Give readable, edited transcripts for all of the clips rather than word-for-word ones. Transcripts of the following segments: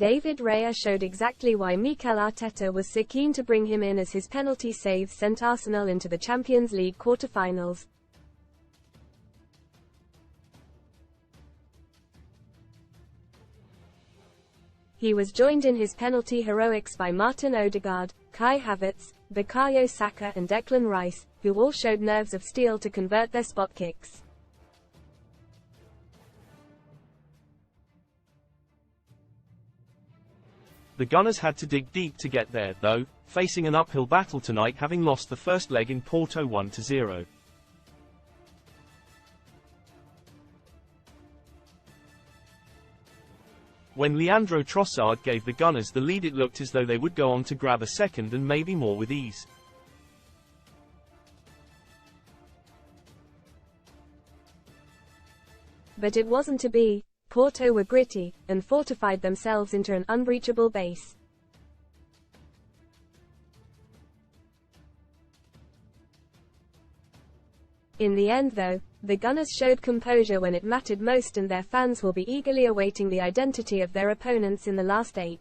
David Raya showed exactly why Mikel Arteta was so keen to bring him in, as his penalty saves sent Arsenal into the Champions League quarter-finals. He was joined in his penalty heroics by Martin Odegaard, Kai Havertz, Bukayo Saka and Declan Rice, who all showed nerves of steel to convert their spot kicks. The Gunners had to dig deep to get there, though, facing an uphill battle tonight, having lost the first leg in Porto 1-0. When Leandro Trossard gave the Gunners the lead, it looked as though they would go on to grab a second and maybe more with ease. But it wasn't to be. Porto were gritty, and fortified themselves into an unbreachable base. In the end though, the Gunners showed composure when it mattered most, and their fans will be eagerly awaiting the identity of their opponents in the last 8.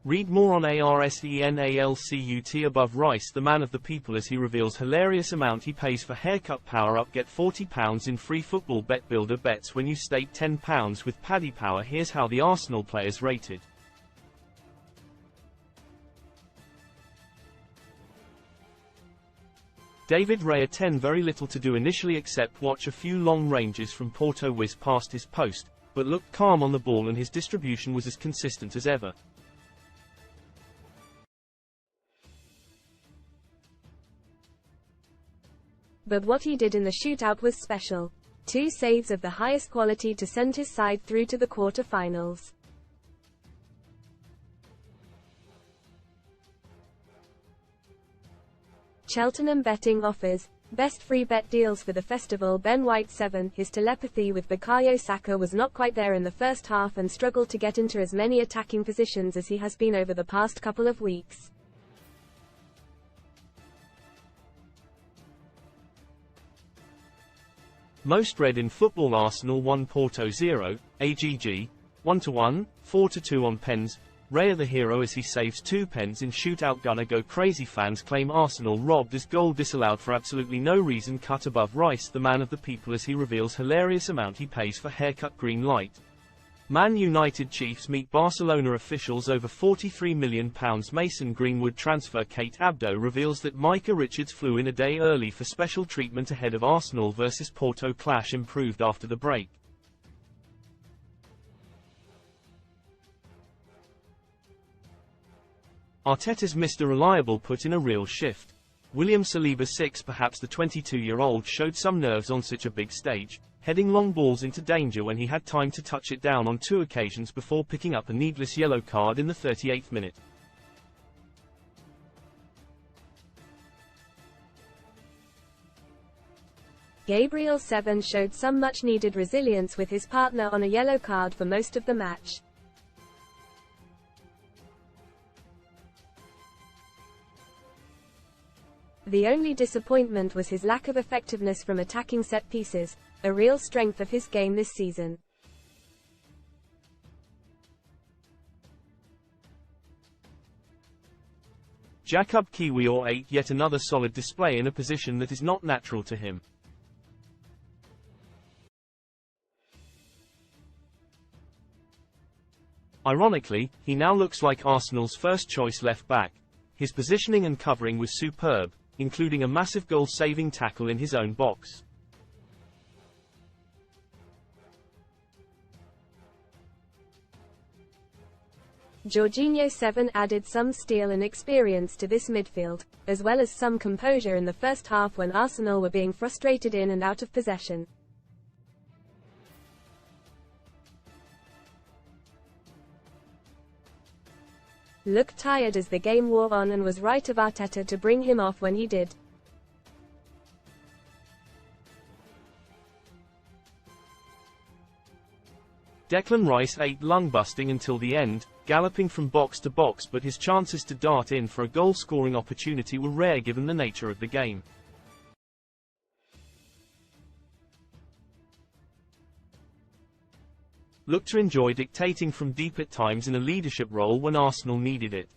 Read more on Arsenalcut above Rice, the man of the people, as he reveals hilarious amount he pays for haircut. Power up, get £40 in free football bet builder bets when you stake £10 with Paddy Power. Here's how the Arsenal players rated. David Raya 10. Very little to do initially except watch a few long ranges from Porto whiz past his post, but looked calm on the ball and his distribution was as consistent as ever. But what he did in the shootout was special. 2 saves of the highest quality to send his side through to the quarter-finals. Cheltenham Betting offers best free bet deals for the festival. Ben White 7. His telepathy with Bukayo Saka was not quite there in the first half and struggled to get into as many attacking positions as he has been over the past couple of weeks. Most read in football: Arsenal 1 Porto 0, AGG, 1-1, 4-2 on pens. Raya the hero as he saves 2 pens in shootout. Gunner go crazy. Fans claim Arsenal robbed as goal disallowed for absolutely no reason. Cut above Rice, the man of the people, as he reveals hilarious amount he pays for haircut. Green light. Man United Chiefs meet Barcelona officials over £43 million Mason Greenwood transfer. Kate Abdo reveals that Micah Richards flew in a day early for special treatment ahead of Arsenal vs Porto clash. Improved after the break. Arteta's Mr. Reliable put in a real shift. William Saliba 6. Perhaps the 22-year-old showed some nerves on such a big stage, heading long balls into danger when he had time to touch it down on 2 occasions before picking up a needless yellow card in the 38th minute. Gabriel 7 showed some much-needed resilience with his partner on a yellow card for most of the match. The only disappointment was his lack of effectiveness from attacking set pieces, a real strength of his game this season. Jakub Kiwior 8. Yet another solid display in a position that is not natural to him. Ironically, he now looks like Arsenal's first-choice left-back. His positioning and covering was superb, including a massive goal-saving tackle in his own box. Jorginho 7 added some steel and experience to this midfield, as well as some composure in the first half when Arsenal were being frustrated in and out of possession. Looked tired as the game wore on and was right of Arteta to bring him off when he did. Declan Rice 8. Lung-busting until the end, galloping from box to box, but his chances to dart in for a goal-scoring opportunity were rare given the nature of the game. looked to enjoy dictating from deep at times in a leadership role when Arsenal needed it.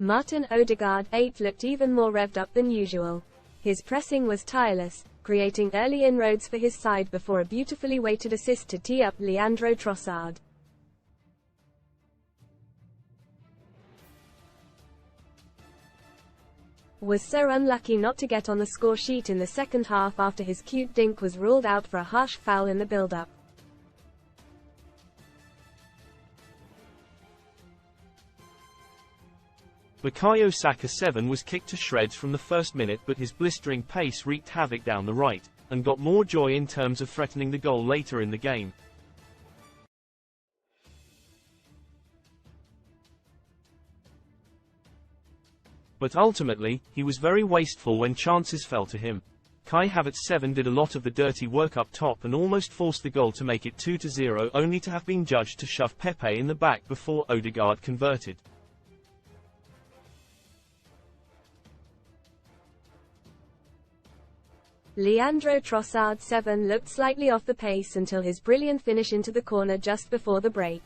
Martin Odegaard, 8, looked even more revved up than usual. His pressing was tireless, creating early inroads for his side before a beautifully weighted assist to tee up Leandro Trossard. Was so unlucky not to get on the score sheet in the second half after his cute dink was ruled out for a harsh foul in the build-up. Bukayo Saka 7 was kicked to shreds from the first minute, but his blistering pace wreaked havoc down the right, and got more joy in terms of threatening the goal later in the game. But ultimately, he was very wasteful when chances fell to him. Kai Havertz 7 did a lot of the dirty work up top and almost forced the goal to make it 2-0, only to have been judged to shove Pepe in the back before Odegaard converted. Leandro Trossard 7 looked slightly off the pace until his brilliant finish into the corner just before the break.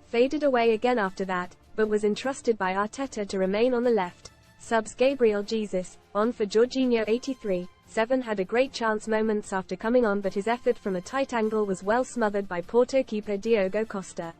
Faded away again after that, but was entrusted by Arteta to remain on the left. Subs Gabriel Jesus, on for Jorginho 83, 7 had a great chance moments after coming on, but his effort from a tight angle was well smothered by Porto keeper Diogo Costa.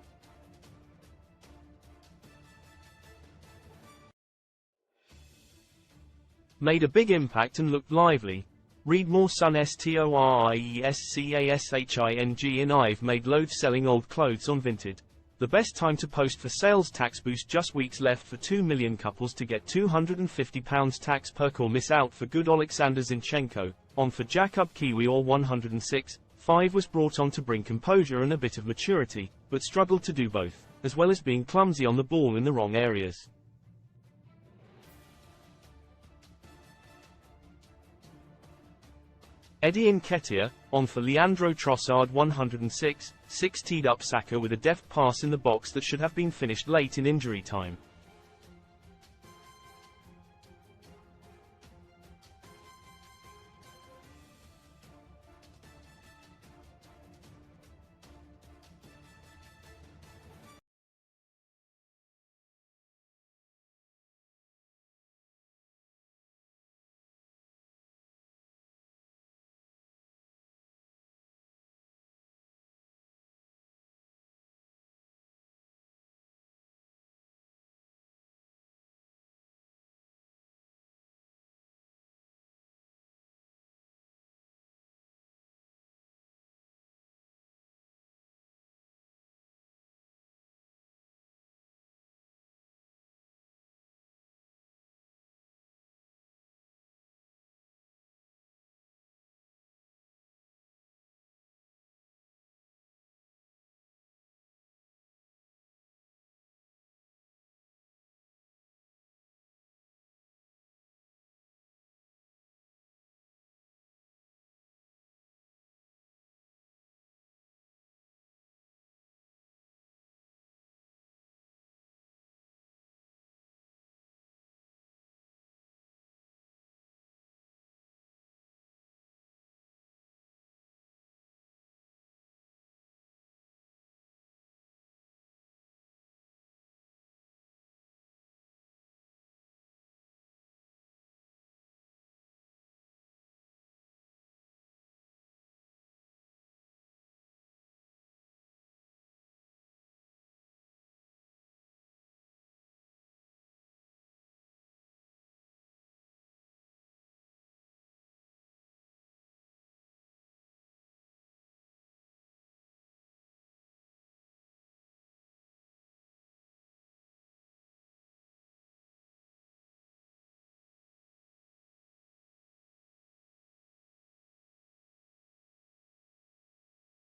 Made a big impact and looked lively. Read more. Son STORIESCASHING in I've made loads selling old clothes on Vinted. The best time to post for sales. Tax boost just weeks left for 2 million couples to get £250 tax perk or miss out for good. Alexander Zinchenko, on for Jakub Kiwi or 106, 5 was brought on to bring composure and a bit of maturity, but struggled to do both, as well as being clumsy on the ball in the wrong areas. Eddie Nketiah, on for Leandro Trossard 106, 6 teed up Saka with a deft pass in the box that should have been finished late in injury time.